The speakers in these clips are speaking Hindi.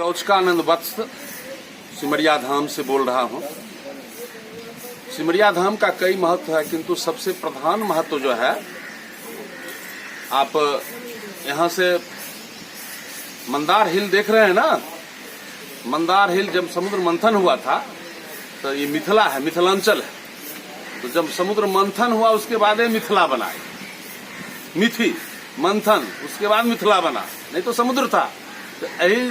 रौचकानंद वत्स सिमरिया धाम से बोल रहा हूँ। सिमरिया धाम का कई महत्व है, किंतु सबसे प्रधान महत्व जो है, आप यहाँ से मंदार हिल देख रहे हैं ना। मंदार हिल जब समुद्र मंथन हुआ था तो ये मिथिला है, मिथिलांचल है। तो जब समुद्र मंथन हुआ उसके बाद ये मिथिला बना, मिथि मंथन, उसके बाद मिथिला बना, नहीं तो समुद्र था। तो यही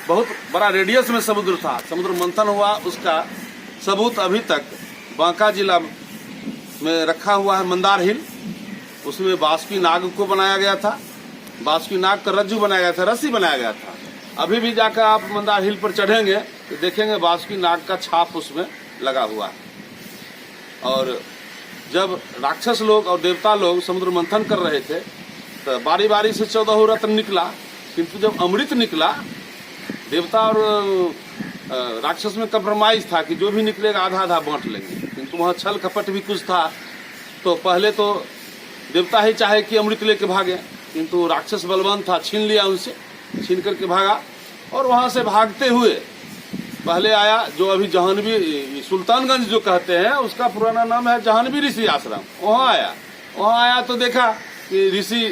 बहुत बड़ा रेडियस में समुद्र था। समुद्र मंथन हुआ, उसका सबूत अभी तक बांका जिला में रखा हुआ है। मंदार हिल, उसमें बासुकी नाग को बनाया गया था, बासुकी नाग का रज्जू बनाया गया था, रस्सी बनाया गया था। अभी भी जाकर आप मंदार हिल पर चढ़ेंगे तो देखेंगे बासुकी नाग का छाप उसमें लगा हुआ है। और जब राक्षस लोग और देवता लोग समुद्र मंथन कर रहे थे तो बारी बारी से 14 रत्न निकला, किंतु जब अमृत निकला, देवता और राक्षस में कंप्रोमाइज था कि जो भी निकलेगा आधा आधा बांट लेंगे, किंतु वहाँ छल कपट भी कुछ था। तो पहले तो देवता ही चाहे कि अमृत लेके भागे, किंतु राक्षस बलवान था, छीन लिया उनसे, छीन करके भागा। और वहां से भागते हुए पहले आया जो अभी जहानवी सुल्तानगंज जो कहते हैं, उसका पुराना नाम है जहानवी ऋषि आश्रम। वहां आया तो देखा कि ऋषि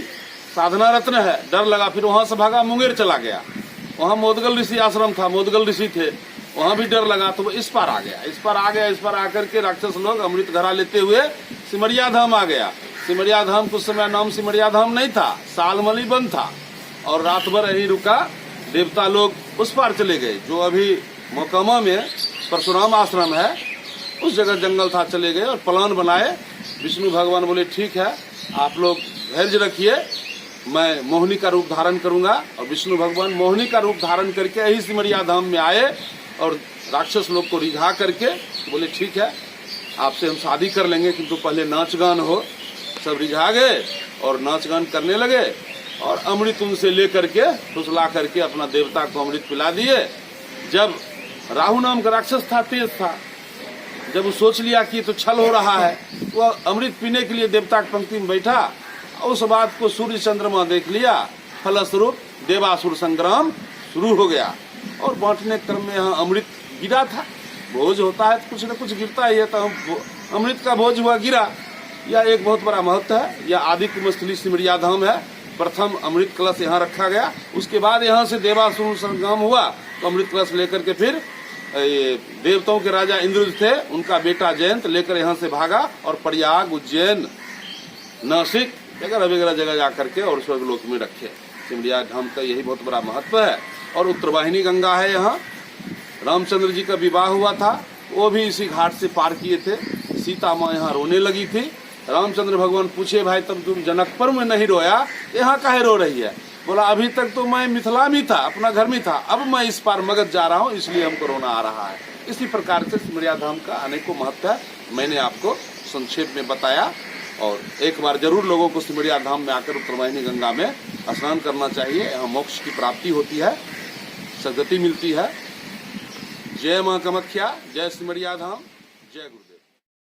साधना रत्न है, डर लगा, फिर वहां से भागा, मुंगेर चला गया। वहां मोदगल ऋषि आश्रम था, मोदगल ऋषि थे, वहां भी डर लगा, तो वो इस पार आ गया। इस पार आकर के राक्षस लोग अमृत घरा लेते हुए सिमरिया धाम आ गया। सिमरिया धाम कुछ समय नाम सिमरिया धाम नहीं था, सालमली बंद था, और रात भर यही रुका। देवता लोग उस पार चले गए, जो अभी मोकामा में परशुराम आश्रम है, उस जगह जंगल था, चले गए और प्लान बनाए। विष्णु भगवान बोले ठीक है, आप लोग धैर्य रखिए, मैं मोहिनी का रूप धारण करूंगा। और विष्णु भगवान मोहिनी का रूप धारण करके यही सिमरिया धाम में आए और राक्षस लोग को रिझा करके बोले ठीक है, आपसे हम शादी कर लेंगे, किंतु पहले नाच गान हो। सब रिझा गए और नाच गान करने लगे, और अमृत उनसे लेकर के फुसला करके अपना देवता को अमृत पिला दिए। जब राहु नाम का राक्षस था, तेज था, जब वो सोच लिया कि तो छल हो रहा है, वो अमृत पीने के लिए देवता की पंक्ति में बैठा। उस बात को सूर्य चंद्रमा देख लिया, फलस्वरूप देवासुर संग्राम शुरू हो गया। और बांटने क्रम में यहाँ अमृत गिरा था। भोज होता है तो कुछ न कुछ गिरता ही है, तो अमृत का भोज हुआ, गिरा। यह एक बहुत बड़ा महत्व है। यह आदिकुंभस्थली सिमरिया धाम है। प्रथम अमृत कलश यहाँ रखा गया, उसके बाद यहाँ से देवासुर संग्राम हुआ तो अमृत कलश लेकर के फिर देवताओं के राजा इंद्र थे, उनका बेटा जयंत लेकर यहाँ से भागा और प्रयाग, उज्जैन, नासिक वगैरह जगह जाकर के और स्वर्गलोक में रखे। सिमरिया धाम का यही बहुत बड़ा महत्व है। और उत्तरवाहिनी गंगा है यहाँ। रामचंद्र जी का विवाह हुआ था, वो भी इसी घाट से पार किए थे। सीता माँ यहाँ रोने लगी थी। रामचंद्र भगवान पूछे, भाई तब तुम जनकपुर में नहीं रोया, यहाँ काहे रो रही है? बोला, अभी तक तो मैं मिथिला में था, अपना घर में था, अब मैं इस पार मगध जा रहा हूँ, इसलिए हमको रोना आ रहा है। इसी प्रकार से सिमरिया धाम का अनेकों महत्व है, मैंने आपको संक्षेप में बताया। और एक बार जरूर लोगों को सिमरिया धाम में आकर उत्तरवाहिनी गंगा में स्नान करना चाहिए। यहाँ मोक्ष की प्राप्ति होती है, सद्गति मिलती है। जय माँ कामाख्या, जय सिमरिया धाम, जय गुरुदेव।